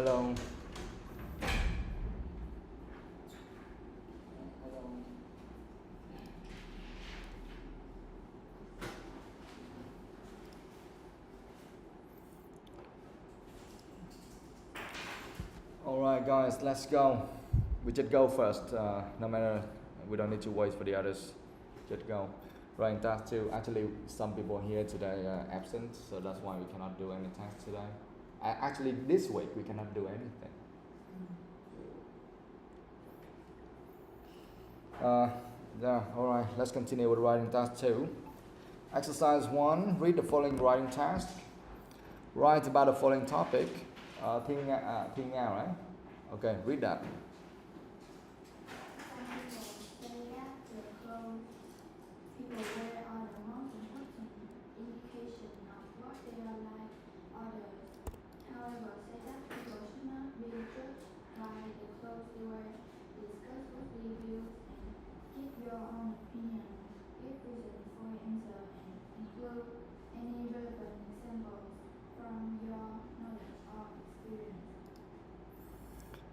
Hello. Alright guys, let's go. We just go first, no matter, we don't need to wait for the others. Just go. Writing task 2. Actually, some people here today are absent, so that's why we cannot do any tasks today. Actually, this week we cannot do anything. Alright, let's continue with writing task 2. Exercise 1, read the following writing task. Write about the following topic. Thiên Nga, right? Okay, read that.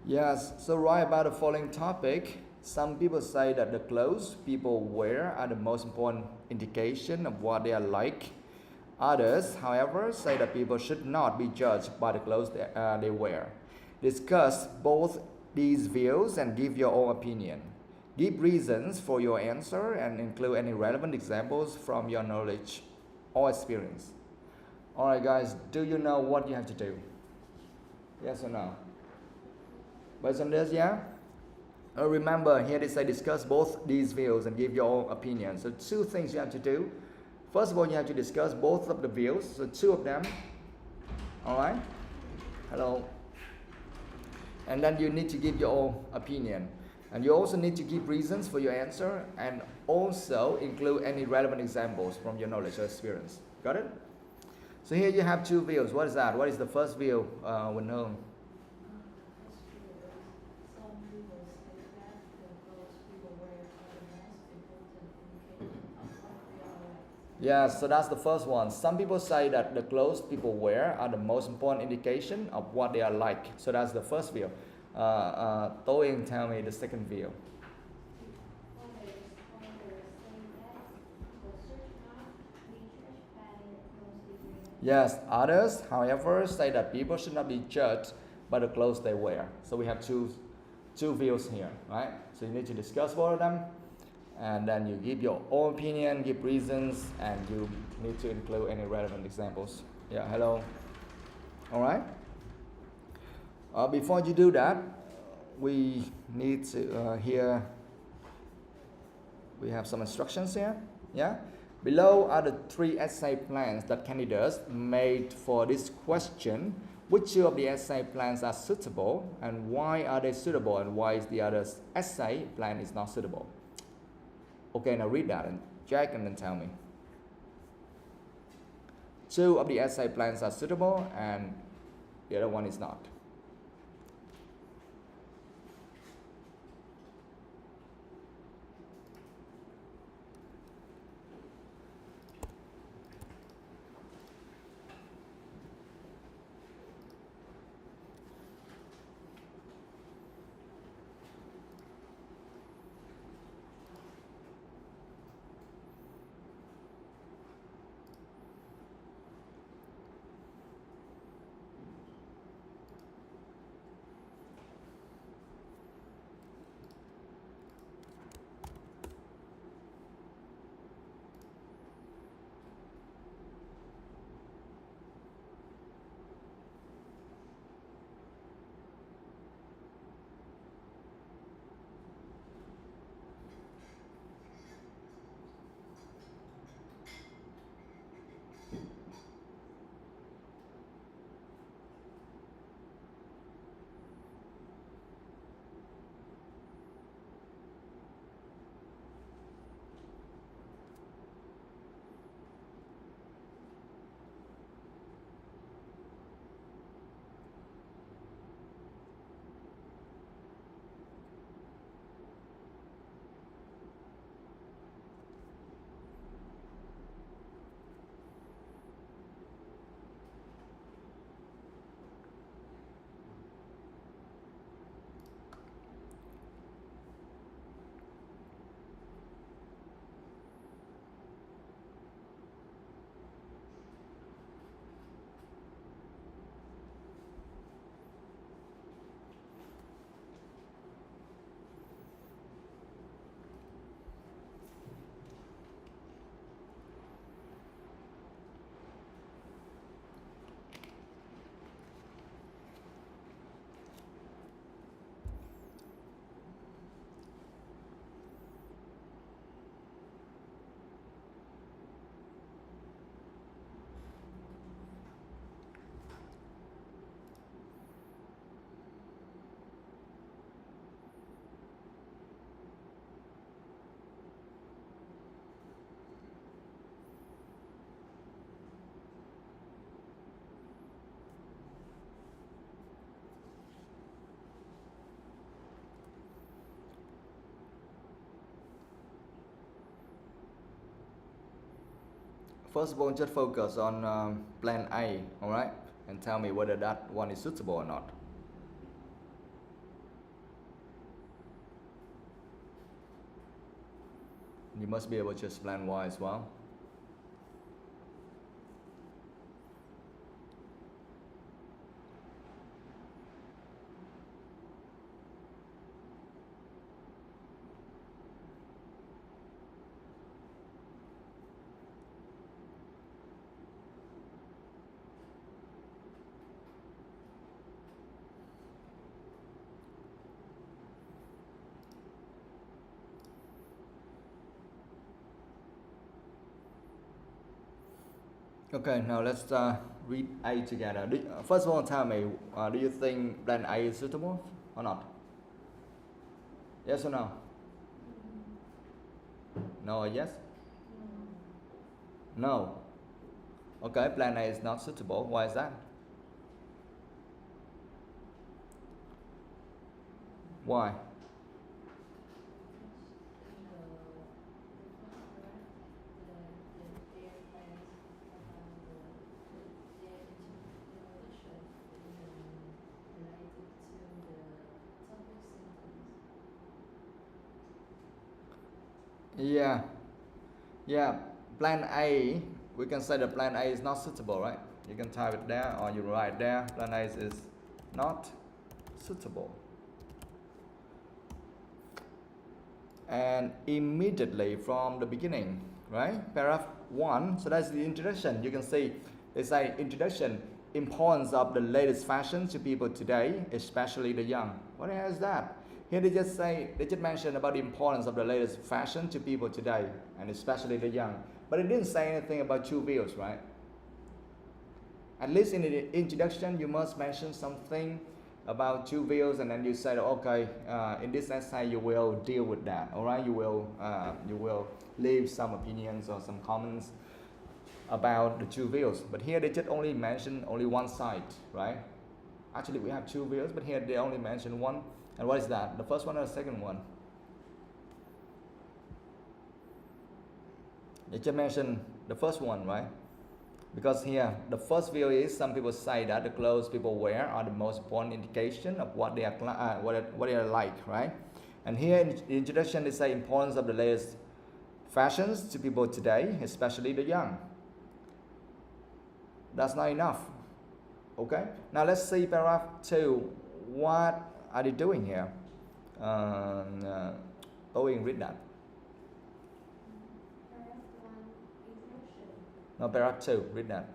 Yes, so write about the following topic. Some people say that the clothes people wear are the most important indication of what they are like. Others, however, say that people should not be judged by the clothes they wear. Discuss both these views and give your own opinion. Give reasons for your answer and include any relevant examples from your knowledge or experience. Alright guys, do you know what you have to do? Yes or no? Based on this, yeah? Remember, here they say discuss both these views and give your own opinion. So 2 things you have to do. First of all, you have to discuss both of the views, so 2 of them. Alright? Hello. And then you need to give your own opinion. And you also need to give reasons for your answer and also include any relevant examples from your knowledge or experience. Got it? So here you have 2 views. What is that? What is the first view, Win-Hương? Yeah, so that's the first one. Some people say that the clothes people wear are the most important indication of what they are like. So that's the first view. TOEIC, tell me the second view. Yes, others, however, say that people should not be judged by the clothes they wear. So we have two views here, right? So you need to discuss both of them. And then you give your own opinion, give reasons, and you need to include any relevant examples. Yeah, hello. All right. Before you do that, we need to here. We have some instructions here. Yeah. Below are the 3 essay plans that candidates made for this question. Which 2 of the essay plans are suitable, and why are they suitable, and why is the other essay plan is not suitable? Okay, now read that and check and then tell me. 2 of the essay plans are suitable and the other one is not. First of all, just focus on plan A, alright? And tell me whether that one is suitable or not. You must be able to explain why as well. Okay, now let's read A together. First of all, tell me, do you think plan A is suitable or not? Yes or no? No or yes? No. Okay, plan A is not suitable. Why is that? Why? Yeah, plan A, we can say that plan A is not suitable, right? You can type it there or you write there, plan A is not suitable. And immediately from the beginning, right? Paragraph 1, so that's the introduction. You can see they say introduction, importance of the latest fashion to people today, especially the young. What the hell is that? Here they just mention about the importance of the latest fashion to people today, and especially the young. But it didn't say anything about true views, right? At least in the introduction, you must mention something about true views, and then you say, okay, in this essay you will deal with that, all right? You will leave some opinions or some comments about the true views. But here they just only mention only one side, right? Actually, we have two views, but here they only mention one. And what is that? The first one or the second one? They just mentioned the first one, right? Because here, the first view is some people say that the clothes people wear are the most important indication of what they are, what they are like, right? And here in the introduction, they say importance of the latest fashions to people today, especially the young. That's not enough. Okay? Now let's see paragraph 2. What are they doing here? Owen, read that. No, paragraph 2, read that.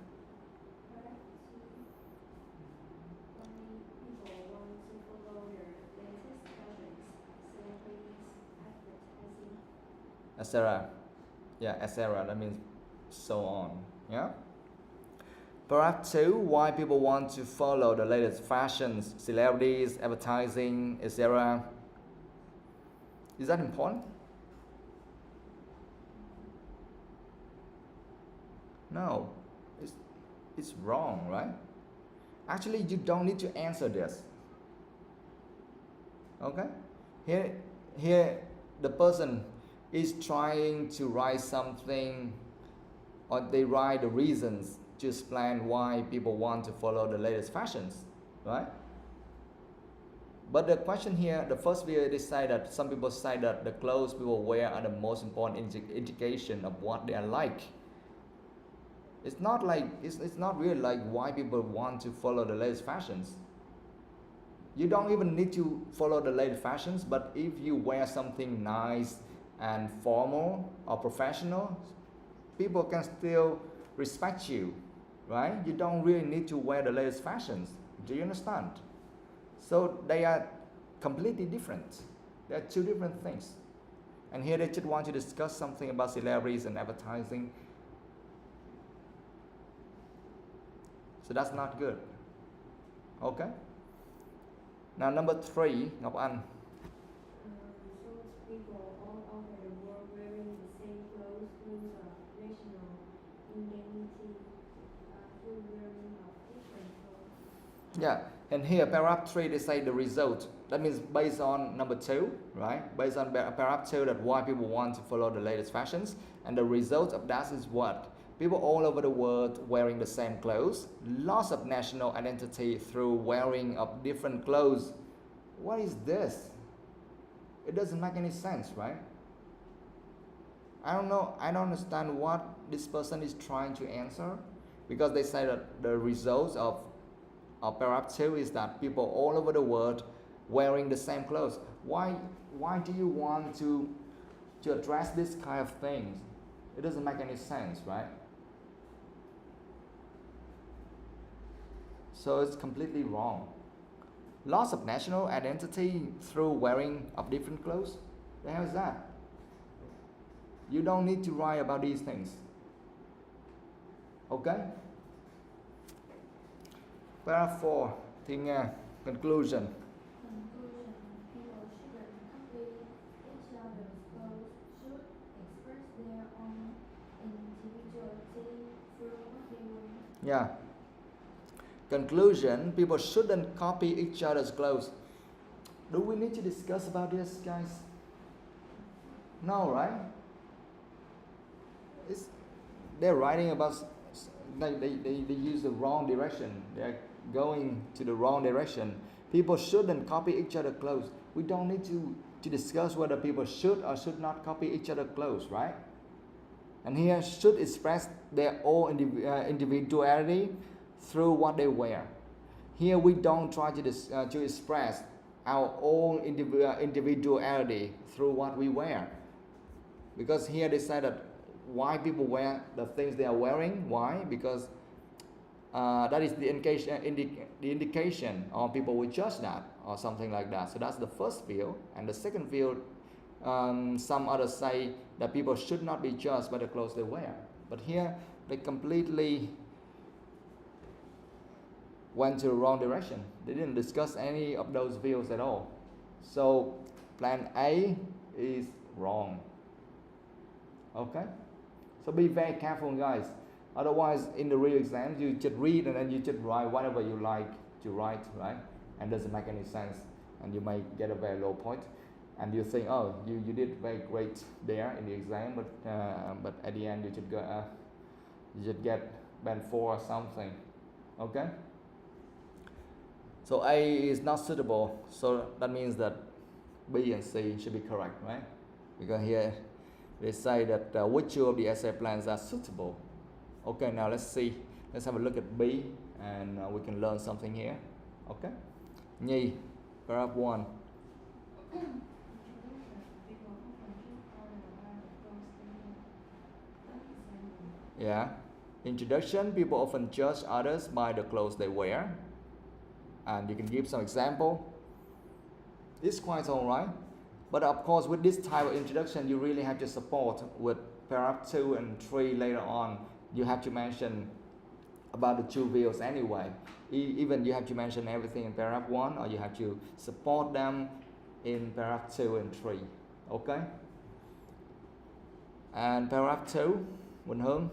Etc. Yeah, etc. That means so on. Yeah. Paragraph 2, why people want to follow the latest fashions, celebrities, advertising, etc. Is that important? No, it's wrong, right? Actually, you don't need to answer this. Okay? Here the person is trying to write something, or they write the reasons to explain why people want to follow the latest fashions, right? But the question here, the first video, they say that some people say that the clothes people wear are the most important indication of what they are like. It's not like it's not really like why people want to follow the latest fashions. You don't even need to follow the latest fashions, but if you wear something nice and formal or professional, people can still respect you, right? You don't really need to wear the latest fashions. Do you understand? So they are completely different. They are two different things. And here they just want to discuss something about celebrities and advertising. So that's not good. Okay? Now number 3, Ngọc Anh. People all over the world wearing the same clothes proves a national indemnity through wearing of different clothes. Yeah, and here paragraph 3 they say the result. That means based on number 2, right? Based on paragraph 2 that why people want to follow the latest fashions, and the result of that is what? People all over the world wearing the same clothes. Loss of national identity through wearing of different clothes. What is this? It doesn't make any sense, right? I don't know. I don't understand what this person is trying to answer, because they say that the results of paragraph 2 is that people all over the world wearing the same clothes. Why do you want to address this kind of things? It doesn't make any sense, right? So it's completely wrong. Loss of national identity through wearing of different clothes? The hell is that? You don't need to write about these things. Okay? Paragraph 4, thì nghe, conclusion. Conclusion. People shouldn't copy each other's clothes, should express their own individuality through what they wear. Yeah. Conclusion, people shouldn't copy each other's clothes. Do we need to discuss about this, guys? No, right? They're writing about, they use the wrong direction. They're going to the wrong direction. People shouldn't copy each other's clothes. We don't need to discuss whether people should or should not copy each other's clothes, right? And here, should express their own individuality through what they wear. Here we don't try to express our own individuality through what we wear. Because here they say that why people wear the things they are wearing. Why? Because that is the indication, or people will judge that or something like that. So that's the first view. And the second view, some others say that people should not be judged by the clothes they wear. But here they completely went to the wrong direction. They didn't discuss any of those views at all. So plan A is wrong. Okay? So be very careful, guys. Otherwise, in the real exams, you just read and then you just write whatever you like to write, right? And doesn't make any sense. And you may get a very low point. And you think, oh, you did very great there in the exam, but at the end you should get band 4 or something. Okay? So A is not suitable. So that means that B and C should be correct, right? Because here they say that which two of the essay plans are suitable. Okay, now let's see. Let's have a look at B, and we can learn something here. Okay? Nhi, paragraph 1. Yeah. Introduction, people often judge others by the clothes they wear. And you can give some example. It's quite alright. But of course, with this type of introduction, you really have to support with paragraph 2 and 3 later on. You have to mention about the two views anyway. Even you have to mention everything in paragraph 1, or you have to support them in paragraph 2 and 3. Okay? And paragraph 2, Quỳnh Hương.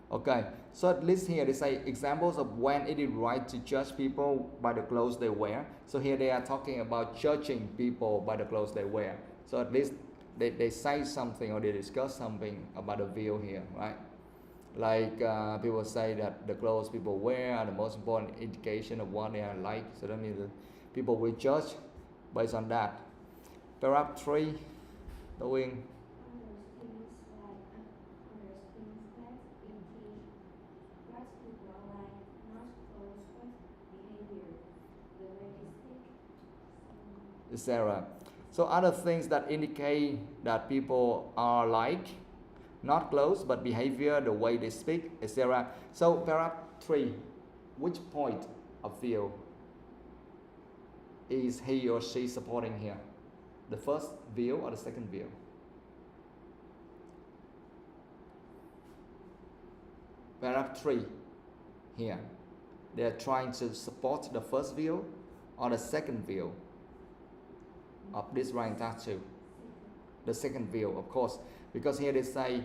Okay, so at least here they say examples of when it is right to judge people by the clothes they wear. So here they are talking about judging people by the clothes they wear. So at least they say something, or they discuss something about the view here, right? Like people say that the clothes people wear are the most important indication of what they are like. So that means that people will judge based on that. Paragraph 3, doing. Etc. So other things that indicate that people are like, not clothes, but behavior, the way they speak, etc. So paragraph 3, which point of view is he or she supporting here? The first view or the second view? Paragraph 3 here. They are trying to support the first view or the second view of this writing task 2. The second view, of course, because here they say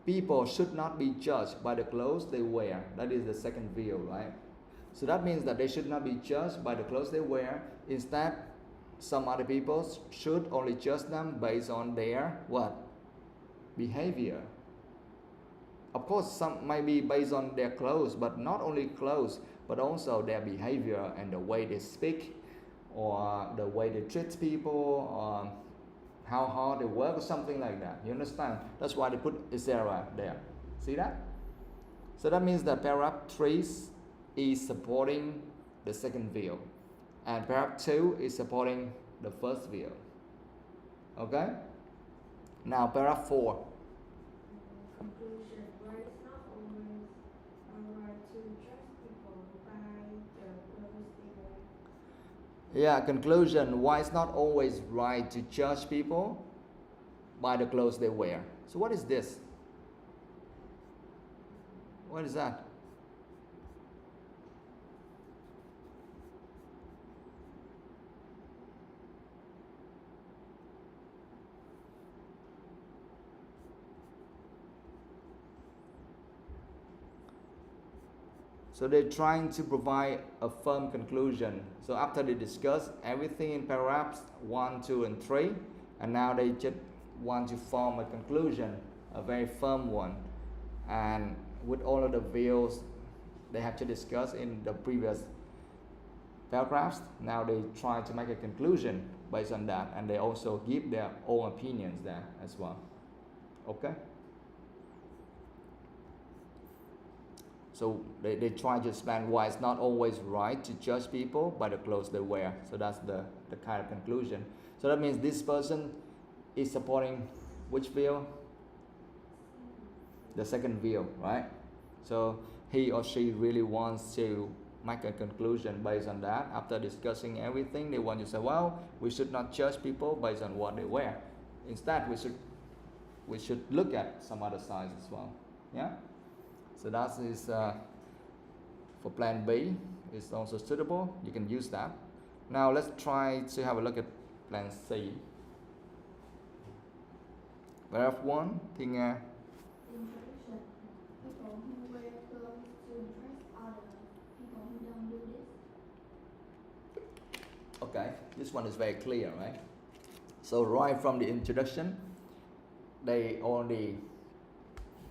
people should not be judged by the clothes they wear. That is the second view, right? So that means that they should not be judged by the clothes they wear. Instead, some other people should only judge them based on their what? Behavior. Of course, some might be based on their clothes, but not only clothes, but also their behavior and the way they speak, or the way they treat people, or how hard they work, or something like that. You understand? That's why they put etc. there. See that? So that means that paragraph 3 is supporting the second view, and paragraph 2 is supporting the first view. Okay? Now paragraph 4. Conclusion. Why it's not always alright to judge people by the clothes they wear? Yeah, conclusion. Why it's not always right to judge people by the clothes they wear. So what is this? What is that? So they're trying to provide a firm conclusion. So after they discuss everything in paragraphs 1, 2, and 3, and now they just want to form a conclusion, a very firm one. And with all of the views they have to discuss in the previous paragraphs, now they try to make a conclusion based on that, and they also give their own opinions there as well. Okay? So they try to explain why it's not always right to judge people by the clothes they wear. So that's the kind of conclusion. So that means this person is supporting which view? The second view, right? So he or she really wants to make a conclusion based on that. After discussing everything, they want to say, well, we should not judge people based on what they wear. Instead, we should look at some other sides as well. Yeah? So that is for plan B. It's also suitable. You can use that. Now let's try to have a look at plan C. Paragraph 1 thì Nga. Introduction. People who wear clothes to impress others. People who don't do this. Okay, this one is very clear, right? So right from the introduction, they already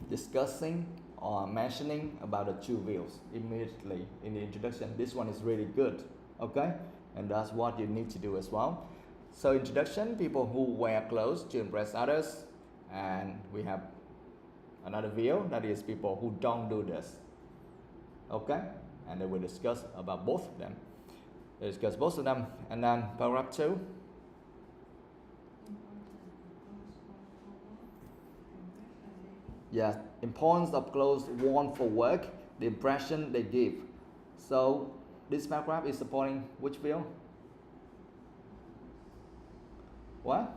discussing or mentioning about the two views immediately in the introduction. This one is really good, okay? And that's what you need to do as well. So introduction, people who wear clothes to impress others, and we have another view, that is people who don't do this, okay? And they will discuss about both of them. They discuss both of them, and then paragraph 2. Yes, importance of clothes worn for work, the impression they give. So this paragraph is supporting which view? What?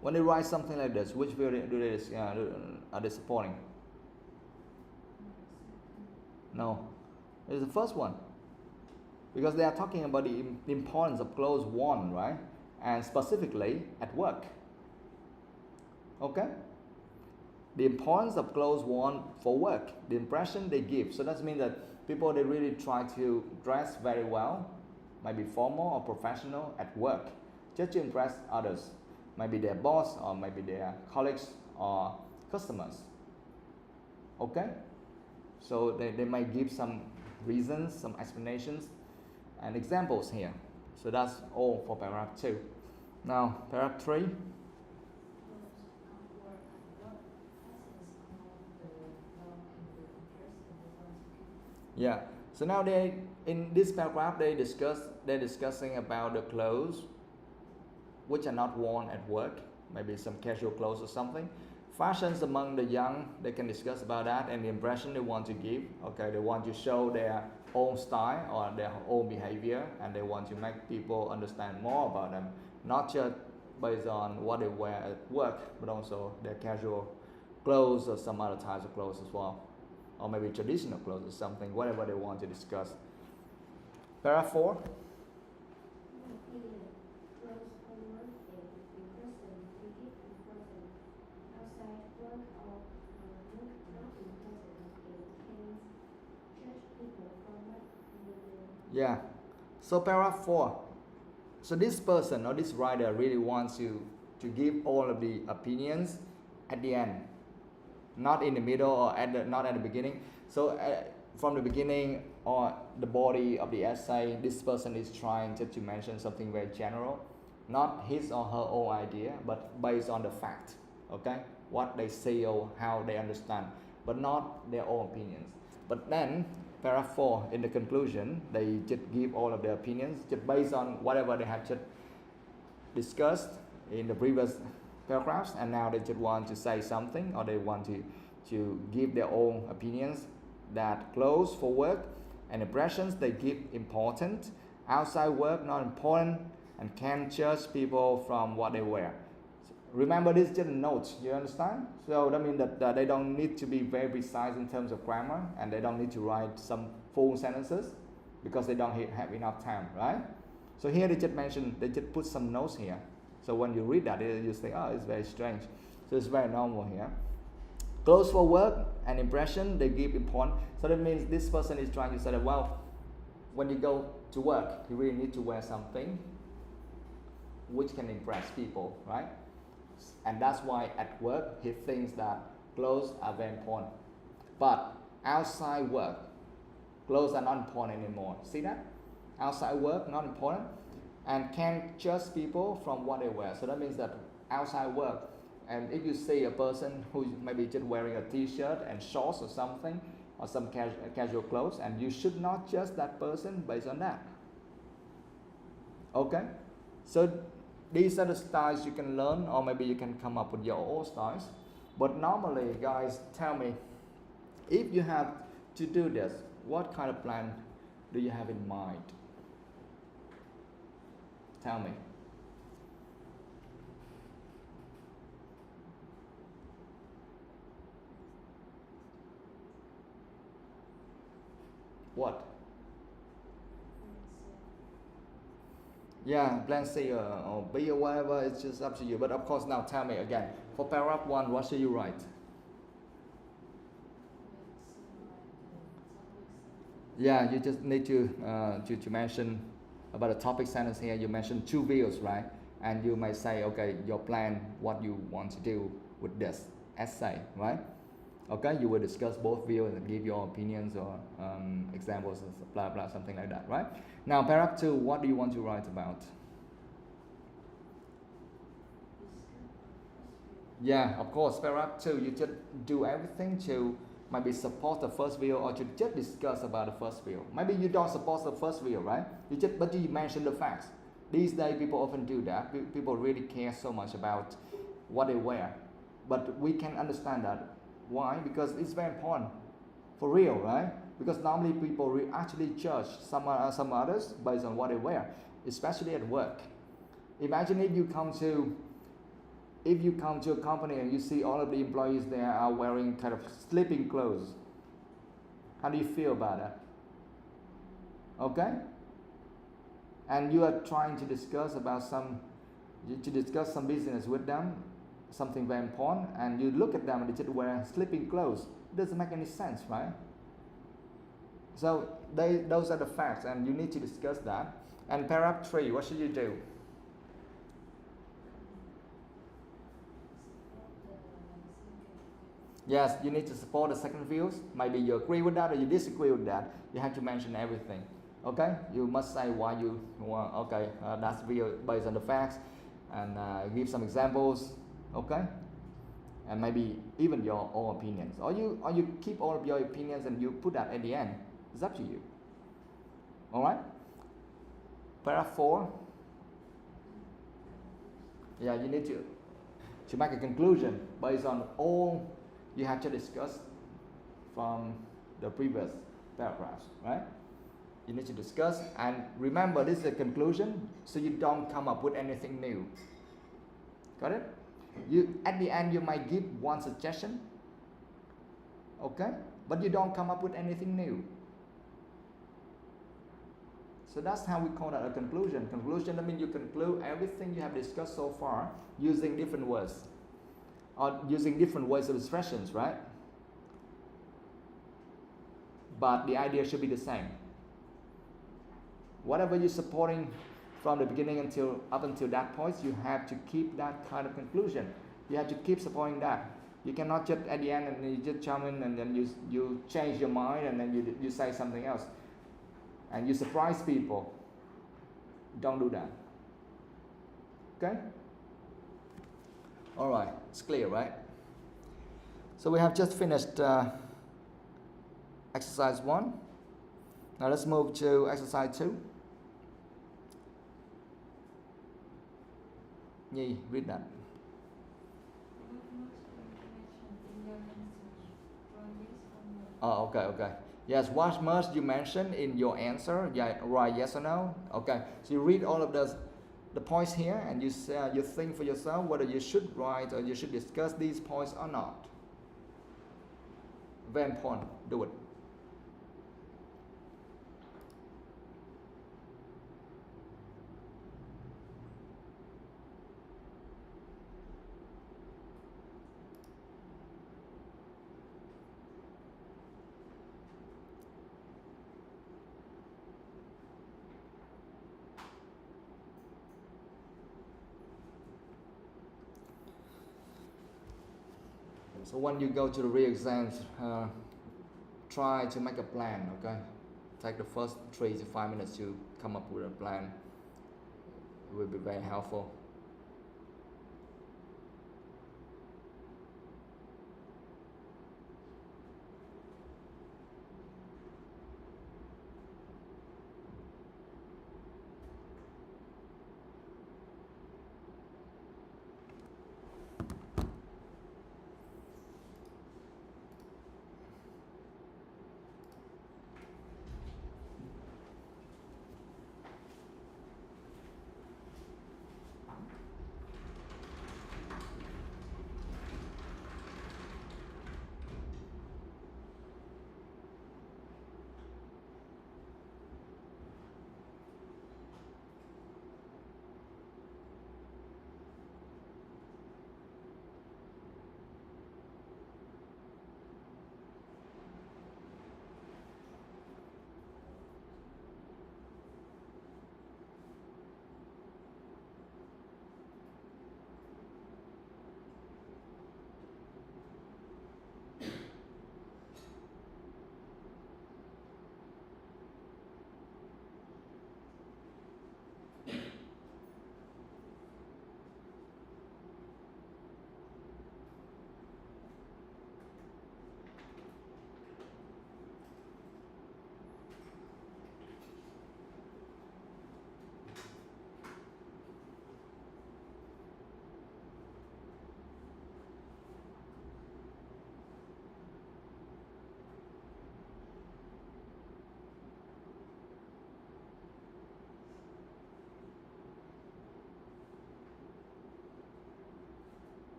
When they write something like this, which view are they supporting? No, it's the first one. Because they are talking about the importance of clothes worn, right? And specifically at work. Okay? The importance of clothes worn for work, the impression they give. So that means that people, they really try to dress very well, maybe formal or professional at work, just to impress others, maybe their boss or maybe their colleagues or customers. Okay? So they might give some reasons, some explanations and examples here. So that's all for paragraph 2. Now paragraph 3. Yeah. So now in this paragraph they're discussing about the clothes which are not worn at work, maybe some casual clothes or something. Fashions among the young, they can discuss about that, and the impression they want to give. Okay, they want to show their own style or their own behavior, and they want to make people understand more about them, not just based on what they wear at work, but also their casual clothes or some other types of clothes as well. Or maybe traditional clothes or something, whatever they want to discuss. Paragraph 4. Yeah. So paragraph 4. So this person or this writer really wants you to give all of the opinions at the end, not in the middle or not at the beginning. So from the beginning or the body of the essay, this person is trying just to mention something very general, not his or her own idea, but based on the fact, okay, what they see or how they understand, but not their own opinions. But then paragraph 4 in the conclusion, they just give all of their opinions just based on whatever they have just discussed in the previous paragraphs, and now they just want to say something, or they want to give their own opinions. That clothes for work and impressions they give important, outside work not important, and can judge people from what they wear. Remember, this is just a note, you understand? So that means that they don't need to be very precise in terms of grammar, and they don't need to write some full sentences because they don't have enough time, right? So here they just put some notes here. So when you read that, you say, oh, it's very strange. So it's very normal here. Clothes for work and impression they give important. So that means this person is trying to say that, well, when you go to work, you really need to wear something which can impress people, right? And that's why at work he thinks that clothes are very important. But outside work, clothes are not important anymore. See that? Outside work, not important, and can judge people from what they wear. So that means that outside work, and if you see a person who's maybe just wearing a t-shirt and shorts or something, or some casual clothes, and you should not judge that person based on that. Okay? So these are the styles you can learn, or maybe you can come up with your own styles. But normally, guys, tell me, if you have to do this, what kind of plan do you have in mind? Tell me. What? Yeah, plan C or B or whatever, it's just up to you. But of course, now tell me again, for paragraph 1, what should you write? Yeah, you just need to mention about the topic sentence here. You mentioned 2 views, right? And you might say, okay, your plan, what you want to do with this essay, right? Okay, you will discuss both views and give your opinions or examples, blah blah, something like that, right? Now, paragraph 2, what do you want to write about? Yeah, of course, paragraph 2, you just do everything to maybe support the first view, or to just discuss about the first view. Maybe you don't support the first view, right? But you mention the facts. These days, people often do that. People really care so much about what they wear, but we can understand that. Why? Because it's very important, for real, right? Because normally people actually judge some others based on what they wear, especially at work. Imagine if you come to a company and you see all of the employees there are wearing kind of sleeping clothes. How do you feel about that? Okay? And you are trying to discuss some business with them, something very important, and you look at them and they just wear sleeping clothes. It doesn't make any sense, right? So those are the facts, and you need to discuss that. And paragraph 3, what should you do? Yes, you need to support the second views. Maybe you agree with that or you disagree with that. You have to mention everything. Okay? You must say why you want. Okay, that's view based on the facts, and give some examples. Okay? And maybe even your own opinions. Or you keep all of your opinions and you put that at the end. It's up to you. Alright? Paragraph 4. Yeah, you need to make a conclusion based on all you have to discuss from the previous paragraphs, right? You need to discuss, and remember, this is a conclusion, so you don't come up with anything new. Got it? At the end, you might give one suggestion, okay? But you don't come up with anything new. So that's how we call that a conclusion. Conclusion, I mean, you conclude everything you have discussed so far using different words, or using different ways of expressions, right? But the idea should be the same. Whatever you're supporting from the beginning until up until that point, you have to keep that kind of conclusion. You have to keep supporting that. You cannot just at the end and you just jump in and then you change your mind and then you say something else. And you surprise people. Don't do that. Okay? Alright, it's clear, right? So we have just finished exercise 1. Now let's move to exercise 2. Nhi, read that. Oh, okay. Yes, what must you mention in your answer? Yeah, right, yes or no? Okay, so you read all of the points here and you think for yourself whether you should write or you should discuss these points or not. Very important, do it. So when you go to the re-exams, try to make a plan, okay? Take the first 3 to 5 minutes to come up with a plan. It will be very helpful.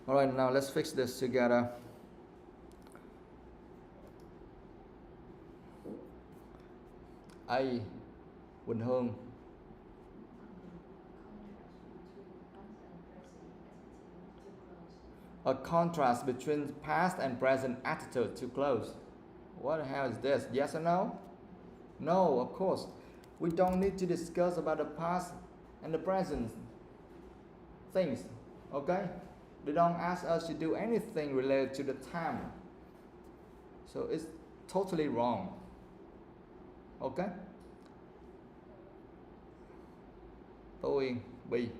Alright, now let's fix this together. A. Quỳnh Hương. A contrast between past and present attitude too close. What the hell is this? Yes or no? No, of course. We don't need to discuss about the past and the present things. Okay? They don't ask us to do anything related to the time. So it's totally wrong. Okay? Tôi B.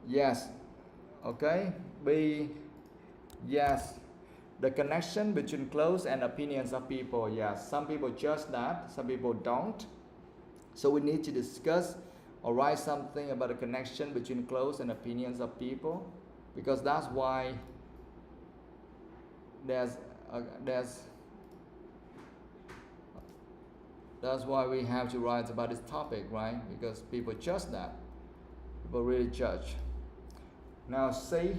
Yes. Okay. B. Yes. The connection between clothes and opinions of people. Yes. Some people judge that. Some people don't. So we need to discuss or write something about the connection between clothes and opinions of people, because that's why that's why we have to write about this topic, right? Because people judge that. People really judge. Now C.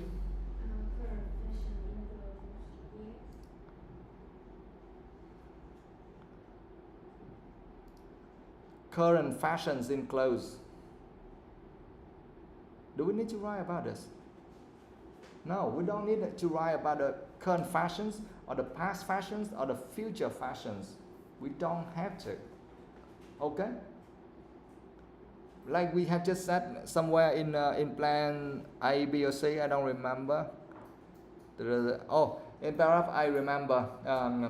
Current fashions in clothes. Do we need to write about this? No, we don't need to write about the current fashions or the past fashions or the future fashions. We don't have to. Okay? Like we have just said somewhere in plan A, B, or C, I don't remember. Oh, in paragraph I remember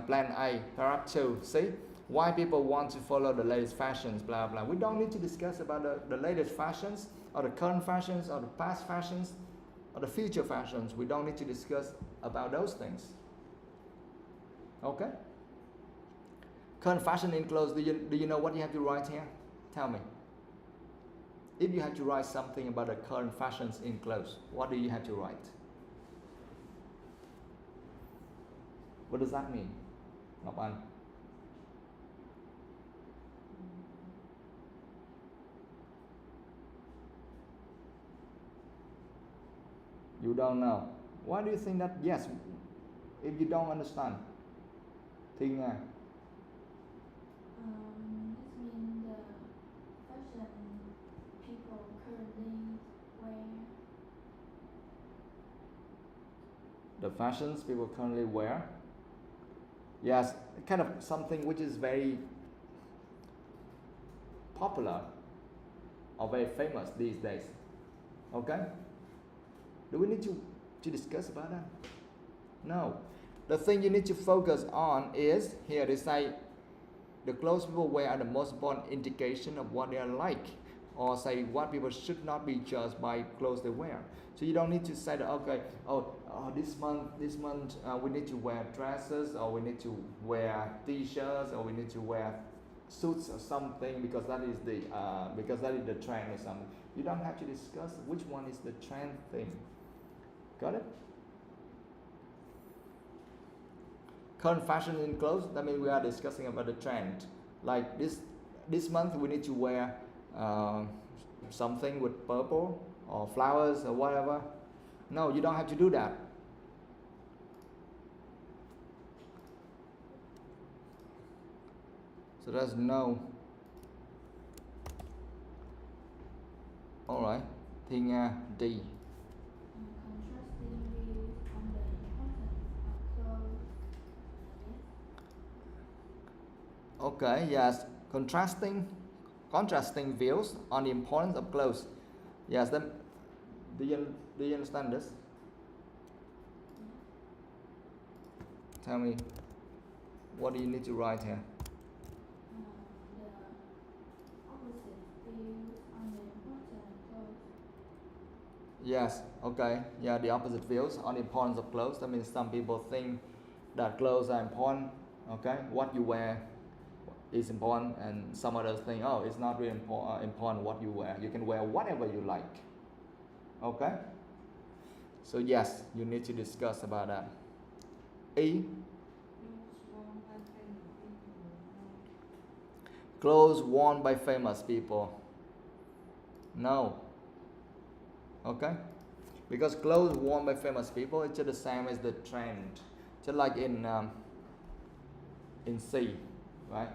plan A, paragraph 2. See? Why people want to follow the latest fashions, blah, blah. We don't need to discuss about the latest fashions or the current fashions or the past fashions or the future fashions. We don't need to discuss about those things. Okay? Current fashion in clothes, do you know what you have to write here? Tell me. If you have to write something about the current fashions in clothes, what do you have to write? What does that mean, Ngọc Anh? You don't know. Why do you think that? Yes, if you don't understand. Thi Nga. This means the fashion people currently wear. The fashions people currently wear. Yes, kind of something which is very popular or very famous these days. Okay? Do we need to discuss about that? No. The thing you need to focus on is, here they say, the clothes people wear are the most important indication of what they are like. Or say what people should not be judged by clothes they wear. So you don't need to say that, okay, this month we need to wear dresses, or we need to wear t-shirts, or we need to wear suits or something because that is the trend or something. You don't have to discuss which one is the trend thing. Got it? Current fashion in clothes, that means we are discussing about the trend. Like this month we need to wear something with purple or flowers or whatever. No, you don't have to do that. So there's no. Alright, Thi Nga, D. Okay, yes, contrasting views on the importance of clothes. Yes, then do you understand this? Tell me, what do you need to write here? Yes, okay. Yeah, the opposite views on the importance of clothes. That means some people think that clothes are important. Okay, what you wear is important, and some others think, oh, it's not really important what you wear. You can wear whatever you like. Okay? So yes, you need to discuss about that. E. Clothes worn by famous people. No. Okay? Because clothes worn by famous people is just the same as the trend. Just like in C, right?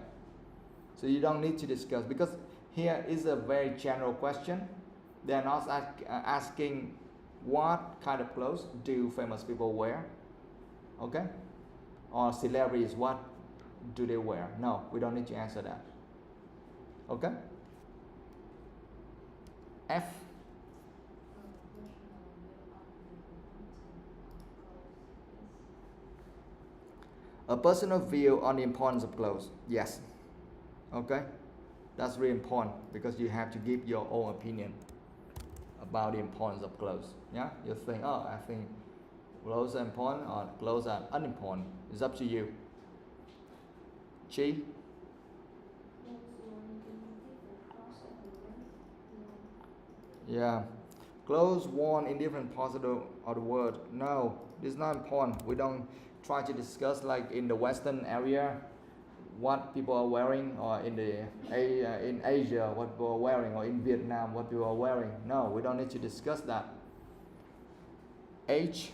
So you don't need to discuss, because here is a very general question. They are not asking what kind of clothes do famous people wear, okay? Or celebrities, what do they wear? No, we don't need to answer that. Okay? F. A personal view on the importance of clothes. Yes. Okay? That's really important, because you have to give your own opinion about the importance of clothes. Yeah? You think, oh, I think clothes are important or clothes are unimportant. It's up to you. G. Yeah. Clothes worn in different parts of the world. No, this is not important. We don't try to discuss like in the Western area what people are wearing, or in Asia what people are wearing, or in Vietnam what people are wearing. No, we don't need to discuss that. H.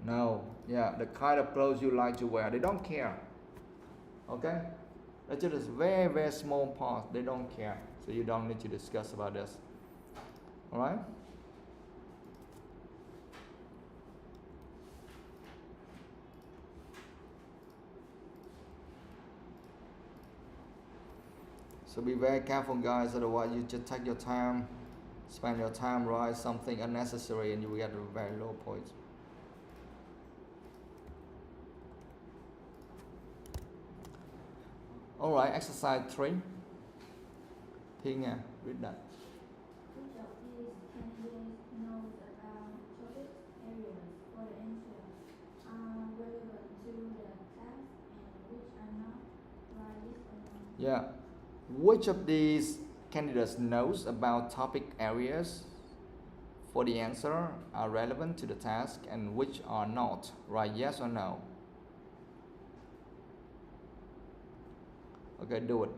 No, yeah, the kind of clothes you like to wear. They don't care. Okay? That's just a very, very small part. They don't care. So you don't need to discuss about this. Alright? So be very careful, guys, otherwise you just take your time, spend your time, write something unnecessary, and you will get a very low points. Alright, exercise 3. Thi Nga, read that. Which of these candidates knows about topic areas for the answer are relevant to the task and which are not? Write yes or no. Yeah. Which of these candidates knows about topic areas for the answer are relevant to the task and which are not? Write yes or no. Okay, do it.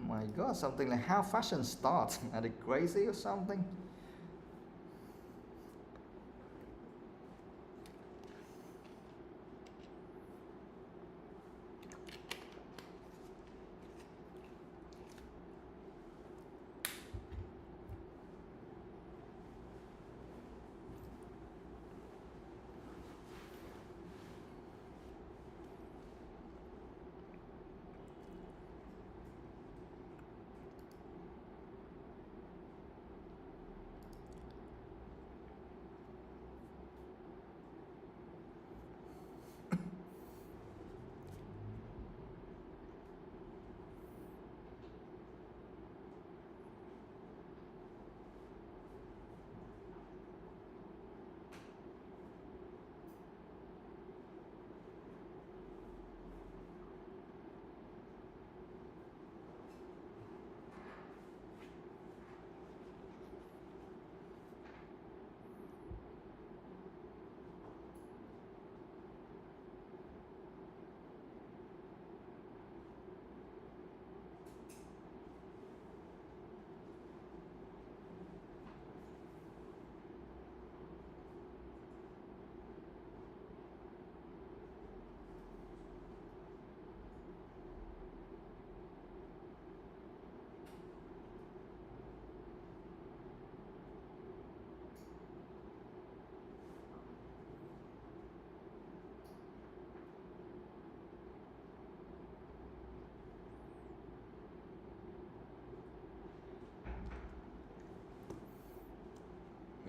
My God, something like how fashion starts. Are they crazy or something?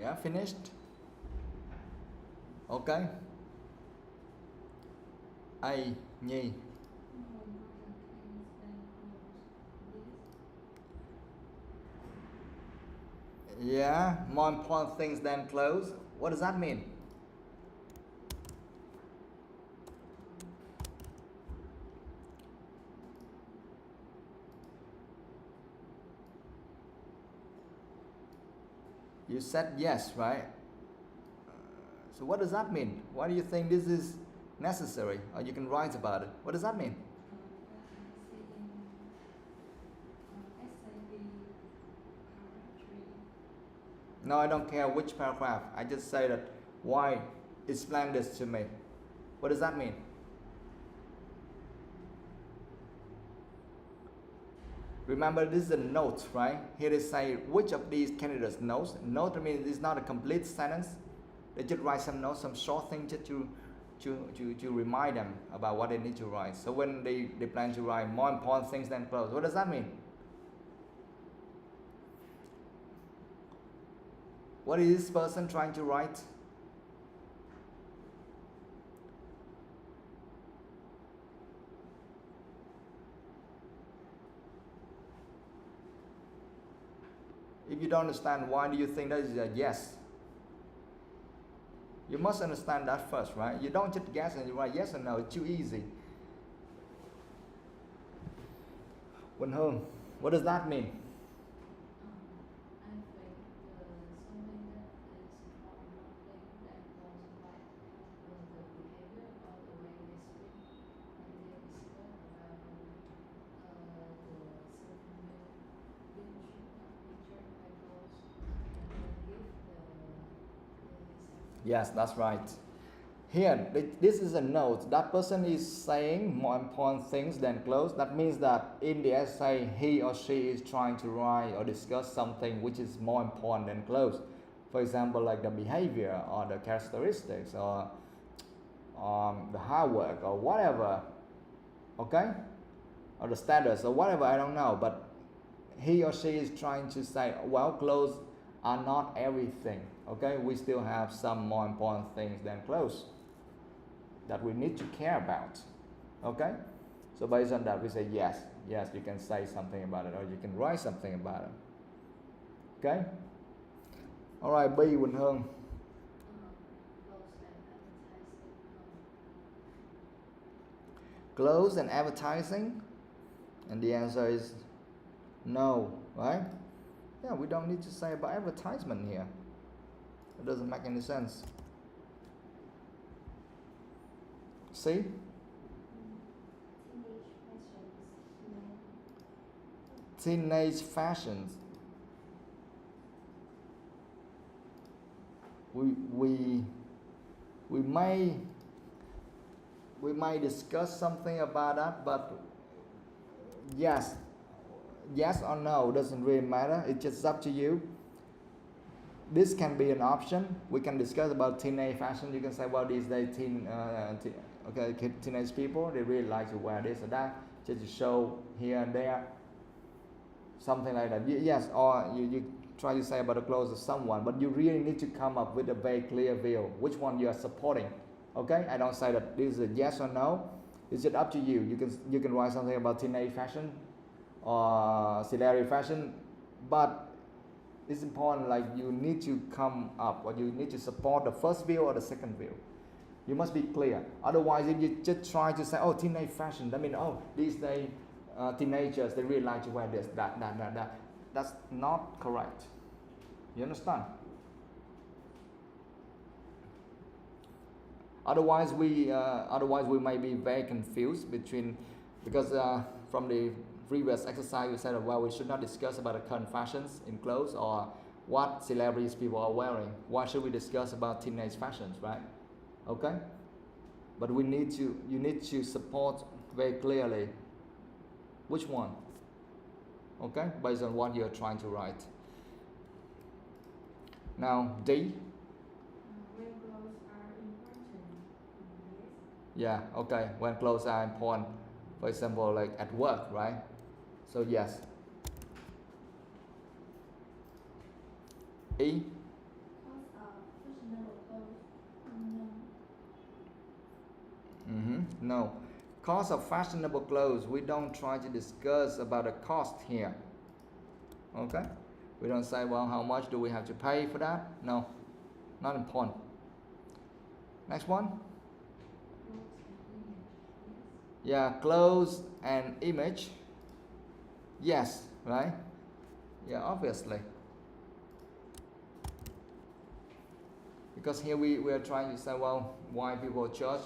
Yeah, finished? Okay. A. Nhi. Yeah, more important things than clothes. What does that mean? You said yes, right? So what does that mean? Why do you think this is necessary, or you can write about it. What does that mean? No, I don't care which paragraph. I just say that why explain this to me. What does that mean? Remember, this is a note, right? Here they say which of these candidates knows. Note means it's not a complete sentence. They just write some notes, some short things just to remind them about what they need to write. So when they plan to write more important things than close, what does that mean? What is this person trying to write? If you don't understand, why do you think that is a yes? You must understand that first, right? You don't just guess and you write yes or no. It's too easy. Quỳnh Hương, what does that mean? Yes, that's right. Here, this is a note. That person is saying more important things than close. That means that in the essay, he or she is trying to write or discuss something which is more important than close. For example, like the behavior or the characteristics or the hard work or whatever. Okay? Or the status or whatever, I don't know. But he or she is trying to say, well, close are not everything. Okay, we still have some more important things than close that we need to care about. Okay, so based on that we say yes, yes, you can say something about it or you can write something about it. Okay, all right, B, Quỳnh Hương. Close and advertising, and the answer is no, right? Yeah, we don't need to say about advertisement here. It doesn't make any sense. See? Teenage fashions. We may discuss something about that, but yes or no doesn't really matter. It's just up to you. This can be an option. We can discuss about teenage fashion. You can say, well, these days teenage people, they really like to wear this or that, just to show here and there, something like that. Yes, or you try to say about the clothes of someone, but you really need to come up with a very clear view, which one you are supporting. Okay, I don't say that this is a yes or no. It's just up to you. You can write something about teenage fashion or celebrity fashion, but it's important, like you need to come up or you need to support the first view or the second view. You must be clear. Otherwise, if you just try to say, oh, teenage fashion, that means, oh, these days teenagers, they really like to wear this, that. That's not correct. You understand? Otherwise, we might be very confused because from the previous exercise we said, well, we should not discuss about the current fashions in clothes or what celebrities people are wearing. Why should we discuss about teenage fashions, right? Okay, but you need to support very clearly which one. Okay, based on what you're trying to write. Now D. When clothes are important. Yeah, okay, when clothes are important. For example, like at work, right? So yes. E. Cost of fashionable clothes. No. No. Cost of fashionable clothes. We don't try to discuss about the cost here. Okay? We don't say, well, how much do we have to pay for that? No. Not important. Next one. Yeah, clothes and image. Yes, right? Yeah, obviously. Because here we are trying to say, well, why people judge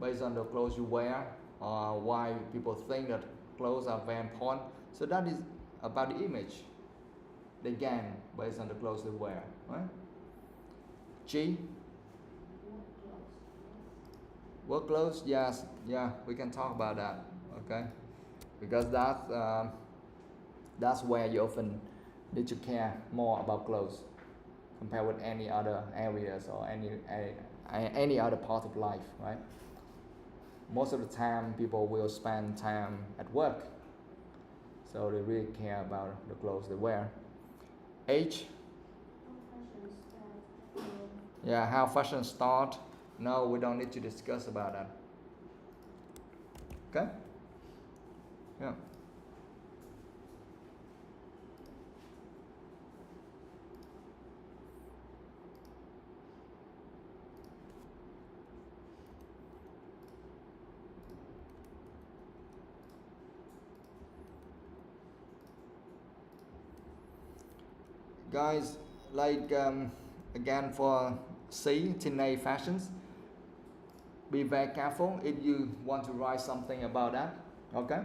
based on the clothes you wear, why people think that clothes are very important. So that is about the image they gain based on the clothes they wear, right? G. Work clothes, yes, yeah, we can talk about that, okay? Because that's where you often need to care more about clothes compared with any other areas or any other part of life, right? Most of the time, people will spend time at work, so they really care about the clothes they wear. H. Yeah, how fashion start. No, we don't need to discuss about that. Okay? Yeah. Guys, like again for C, teenage fashions, be very careful if you want to write something about that, okay?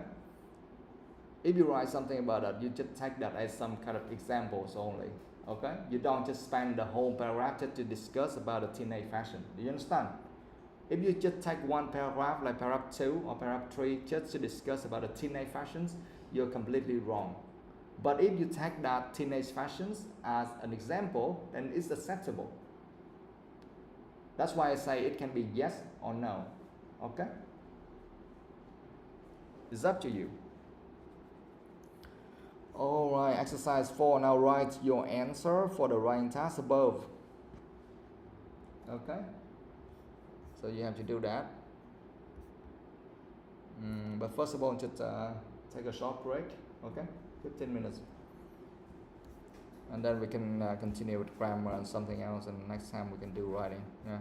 If you write something about that, you just take that as some kind of examples only, okay? You don't just spend the whole paragraph just to discuss about the teenage fashion. Do you understand? If you just take one paragraph, like paragraph 2 or paragraph 3, just to discuss about the teenage fashions, you're completely wrong. But if you take that teenage fashions as an example, then it's acceptable. That's why I say it can be yes or no, okay? It's up to you. Alright, exercise 4. Now write your answer for the writing task above. Okay? So you have to do that. But first of all, just take a short break, okay? 15 minutes. And then we can continue with grammar and something else, and next time we can do writing. Yeah.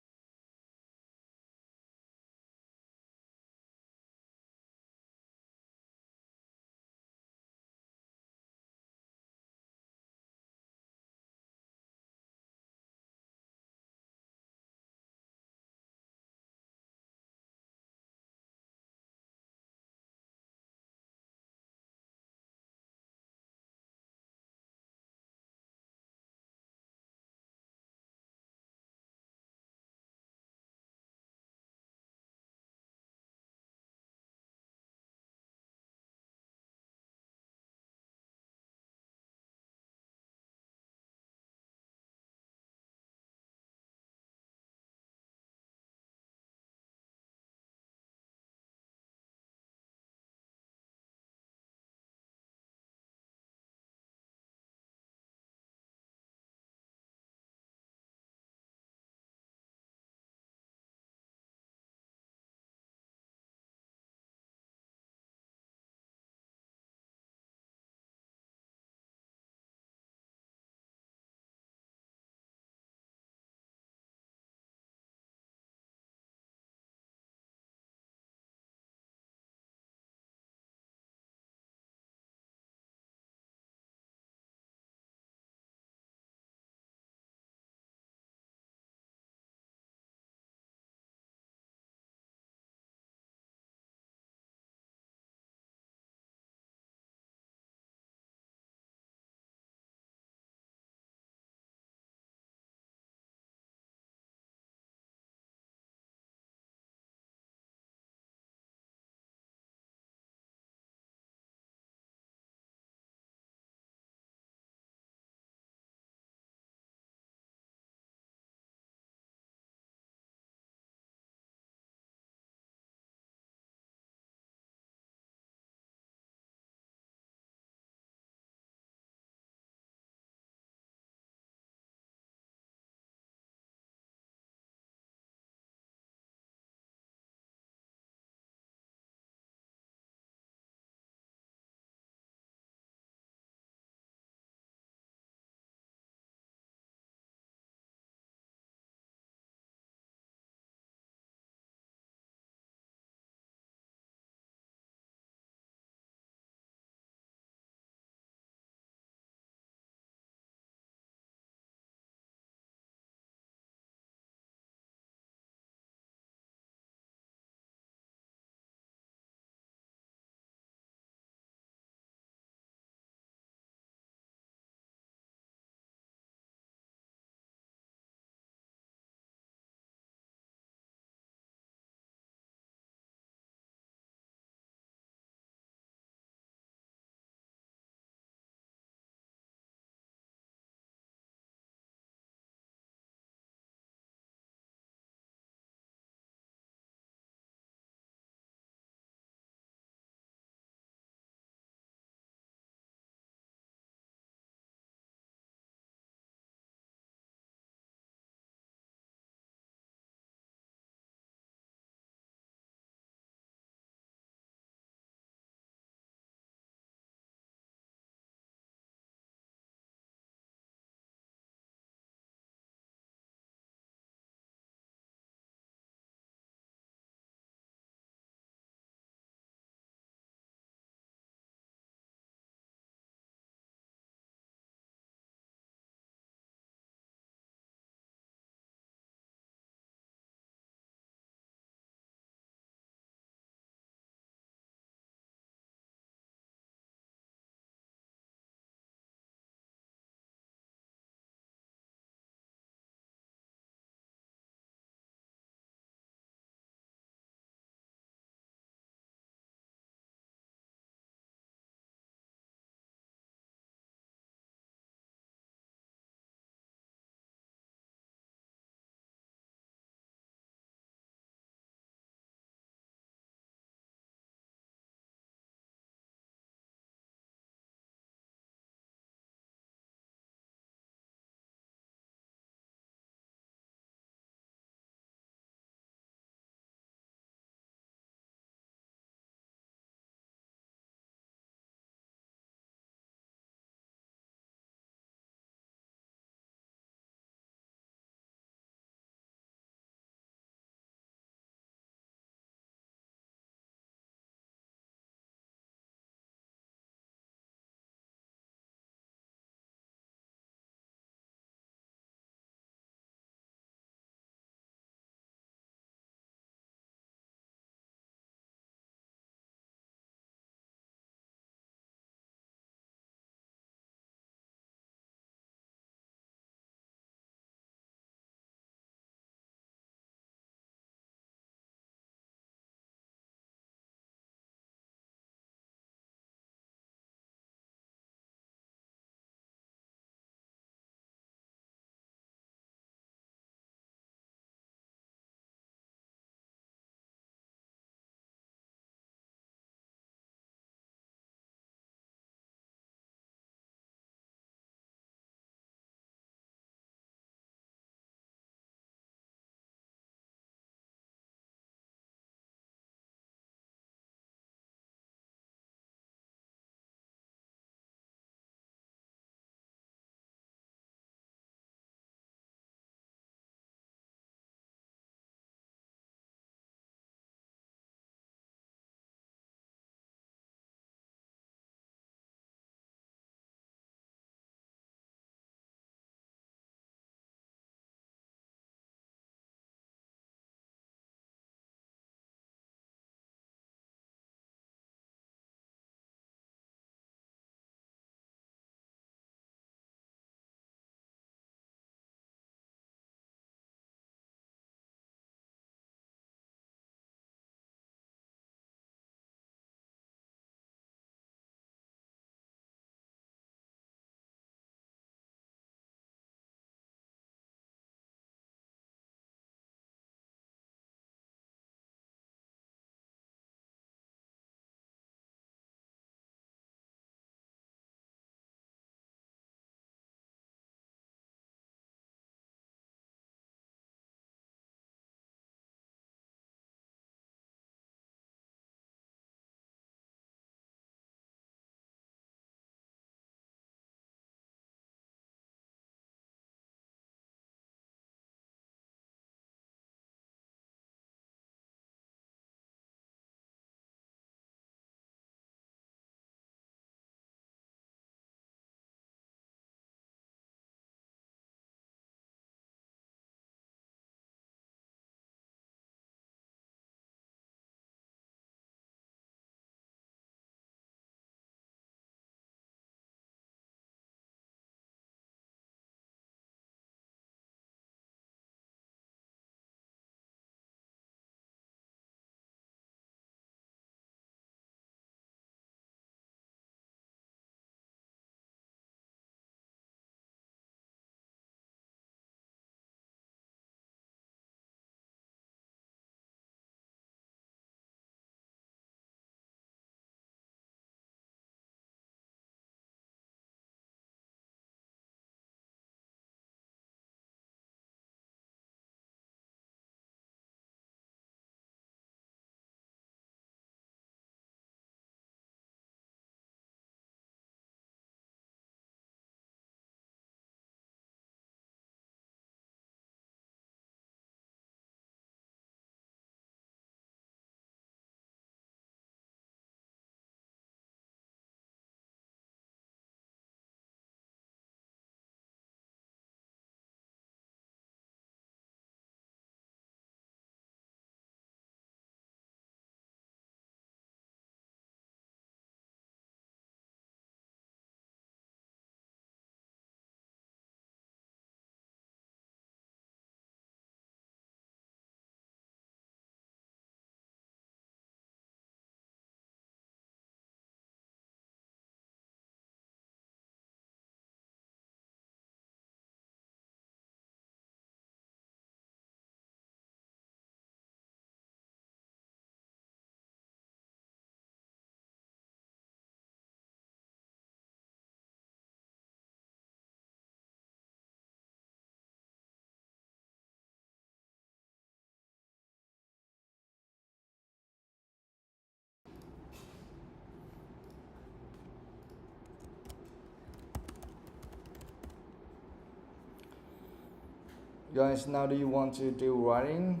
Guys, now do you want to do writing?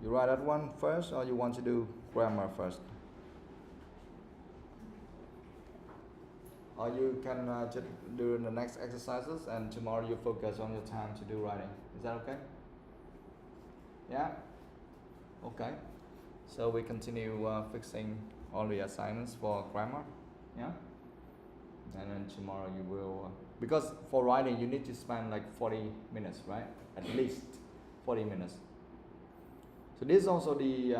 You write that one first, or you want to do grammar first? Or you can just do the next exercises, and tomorrow you focus on your time to do writing. Is that okay? Yeah? Okay. So we continue fixing all the assignments for grammar. Yeah? And then tomorrow you will... because for writing you need to spend like 40 minutes, right? At least 40 minutes. So this is also the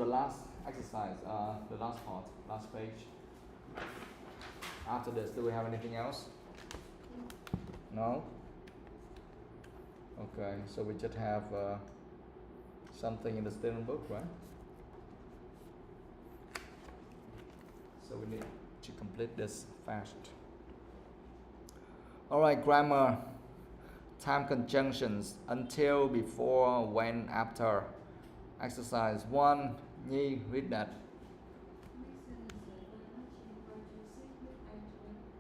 last exercise, the last part, last page. After this, do we have anything else? No? Okay, so we just have something in the student book, right? So we need to complete this fast. Alright, grammar. Time conjunctions: until, before, when, after. Exercise 1. Nhi, read that.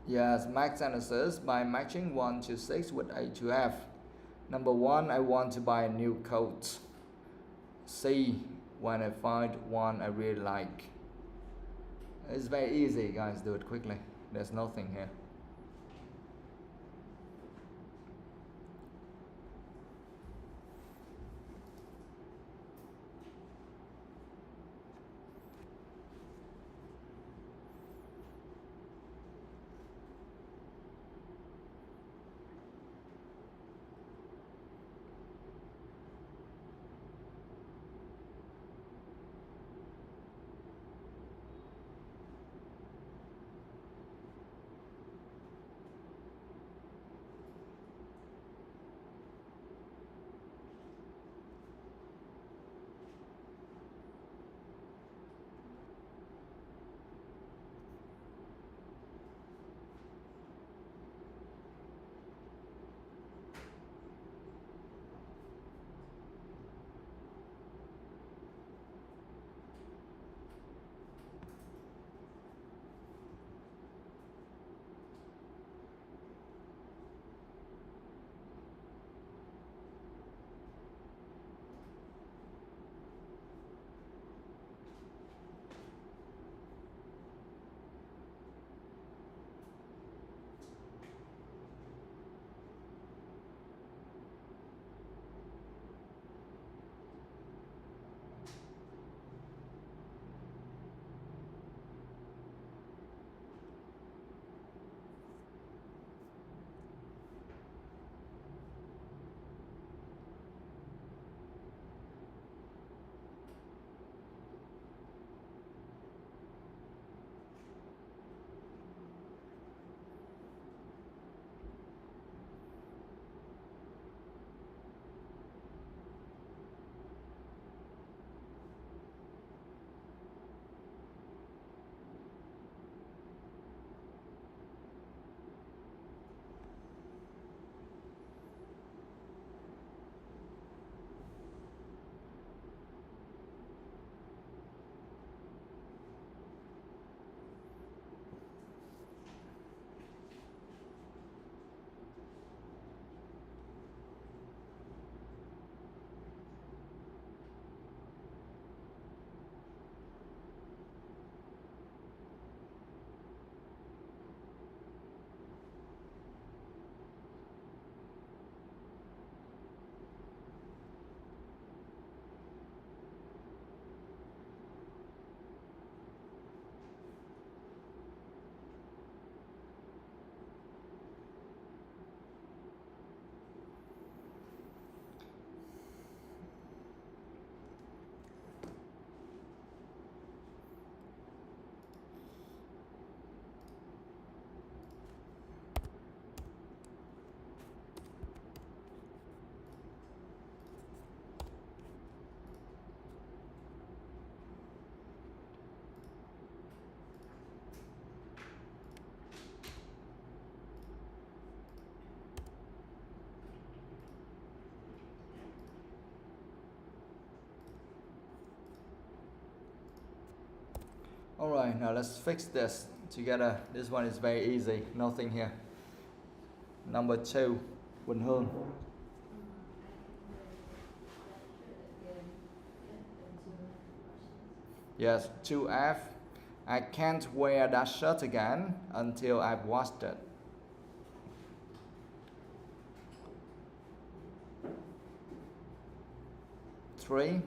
Yes, make sentences by matching 1 to 6 with A to F. Number 1, I want to buy a new coat. C, when I find one I really like. It's very easy, guys, do it quickly. There's nothing here. Alright, now let's fix this together. This one is very easy, nothing here. Number 2, Quỳnh Hương. Yes, 2F. I can't wear that shirt again until I've washed it. Three.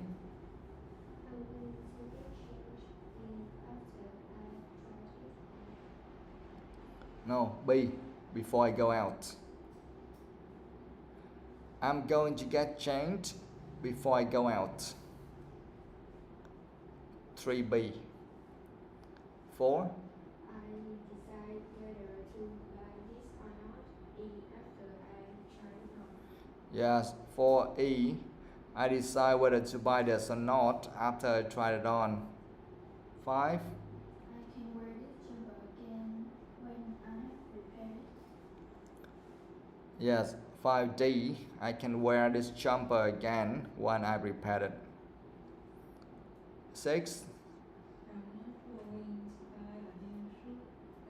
No, B. Before I go out. I'm going to get changed before I go out. 3B. 4. I decide whether to buy this or not after I try it on. Yes, 4E. I decide whether to buy this or not after I try it on. 5. I can wear this jumper again when I have prepared it. Yes, 5D. I can wear this jumper again when I prepared it. 6. I'm not going to buy a new shoe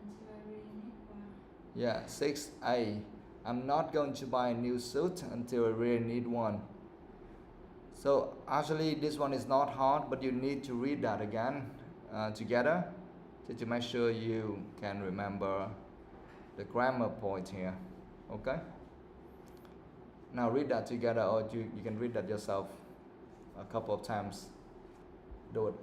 until I really need one. Yeah, 6A. I'm not going to buy a new suit until I really need one. So actually this one is not hard, but you need to read that again together to make sure you can remember the grammar point here. Okay? Now read that together, or you can read that yourself a couple of times. Do it.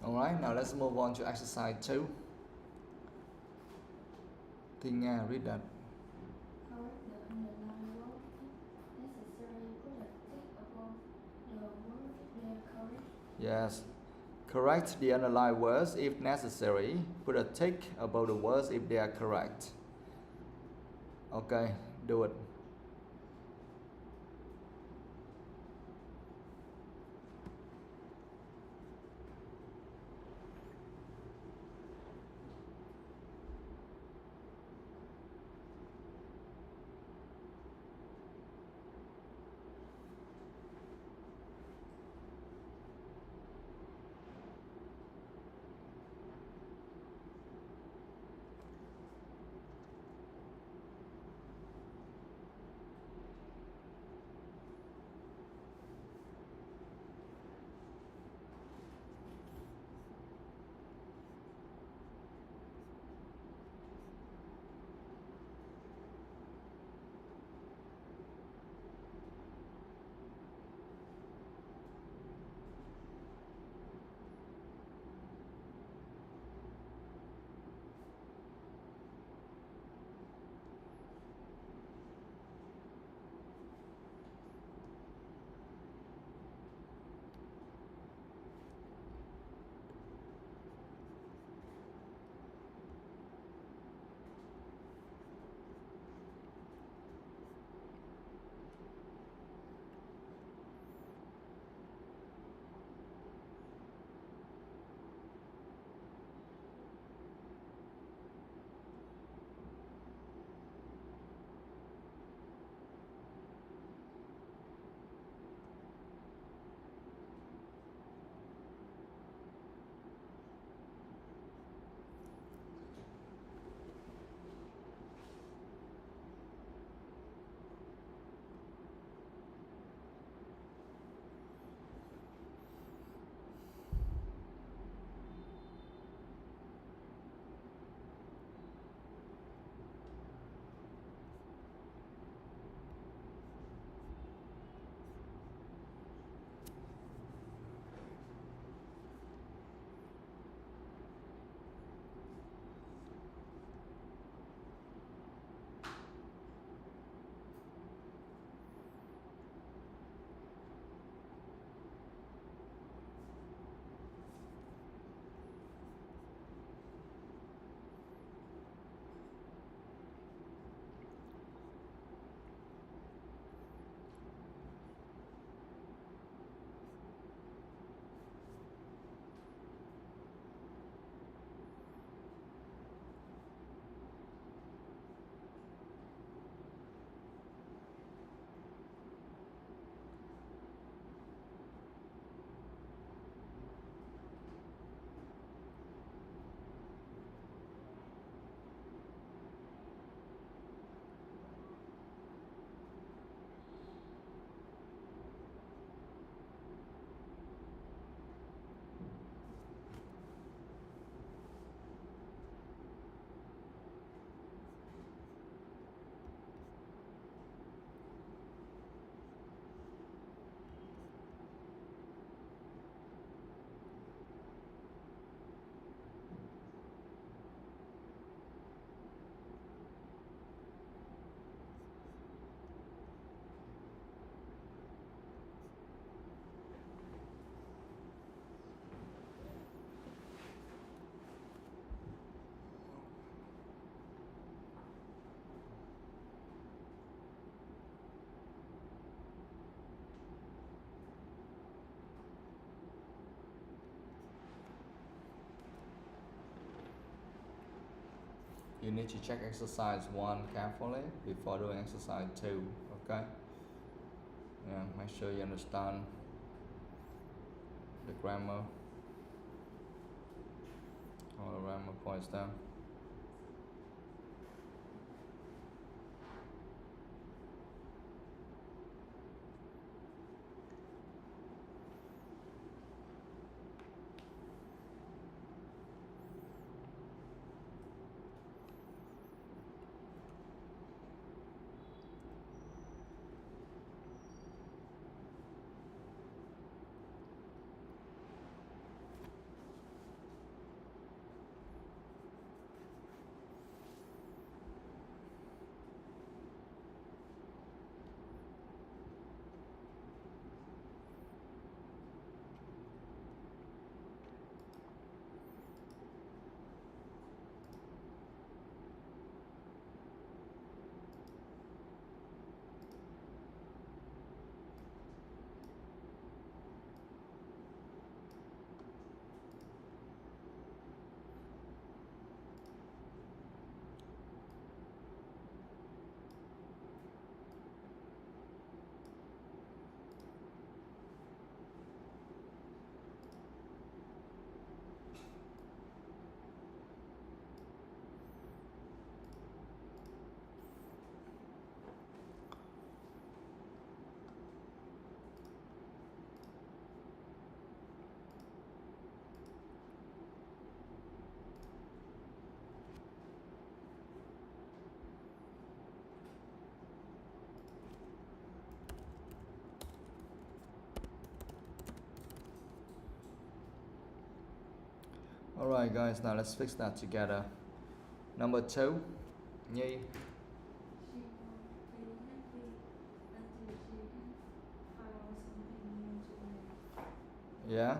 Alright, now let's move on to exercise 2. Thi Nga, read that. Correct the underlined word if necessary. Put a tick above the word if they are correct. Yes. Correct the underlined words if necessary. Put a tick above the words if they are correct. Okay, do it. You need to check exercise 1 carefully before doing exercise 2. Okay? Yeah, make sure you understand the grammar. All the grammar points down. Alright guys, now let's fix that together. Number 2, Nhi. She won't be happy until she can find something new to do. Yeah.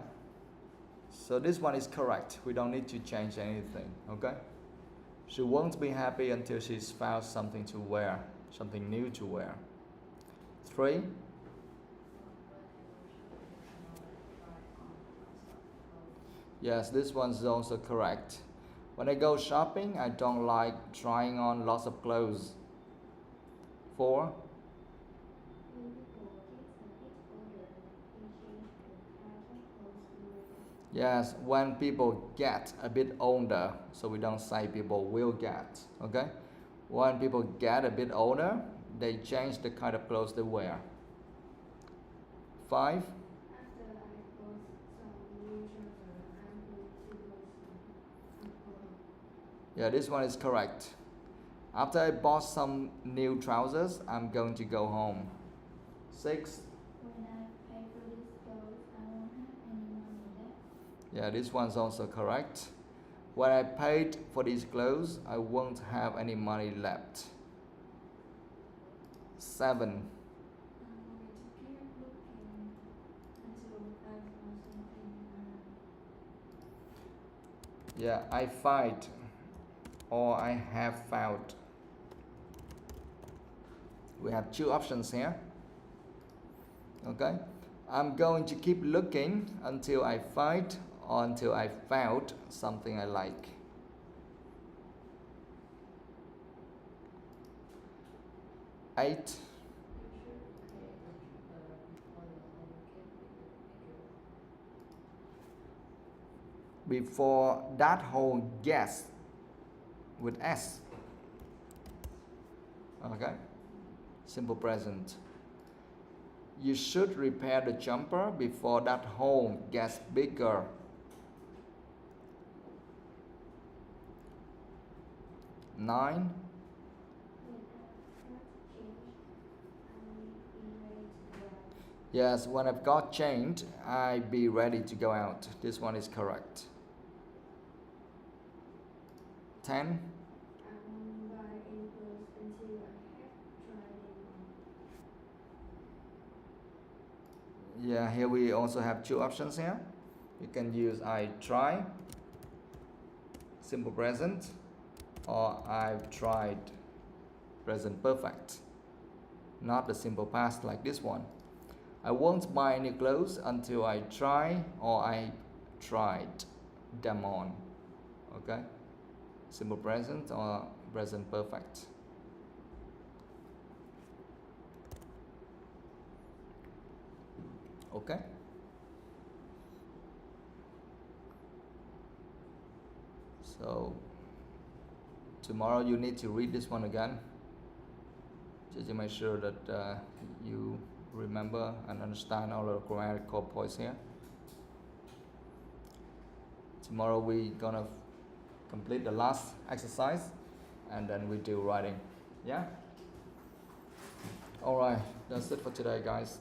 So this one is correct. We don't need to change anything. Okay. She won't be happy until she's found something to wear, something new to wear. 3. Yes, this one's also correct. When I go shopping, I don't like trying on lots of clothes. 4. Yes, when people get a bit older, so we don't say people will get, okay? When people get a bit older, they change the kind of clothes they wear. 5. Yeah, this one is correct. After I bought some new trousers, I'm going to go home. 6. When I pay for these clothes, I won't have any money left. Yeah, this one's also correct. When I paid for these clothes, I won't have any money left. 7. I'm going to keep looking until I find something. Yeah, I find or I have found. We have 2 options here. Okay, I'm going to keep looking until I find or until I found something I like. 8. Before that whole guess with S. Okay, simple present. You should repair the jumper before that hole gets bigger. 9. Yes, when I've got changed, I'll be ready to go out. This one is correct. 10. I won't buy any clothes until I have tried them on. Yeah, here we also have 2 options here. You can use I try, simple present, or I've tried, present perfect. Not the simple past like this one. I won't buy any clothes until I try or I tried them on. Okay, simple present or present perfect. Okay. So tomorrow you need to read this one again, just to make sure that you remember and understand all the grammatical points here. Tomorrow we gonna complete the last exercise and then we do writing. Yeah? Alright, that's it for today, guys.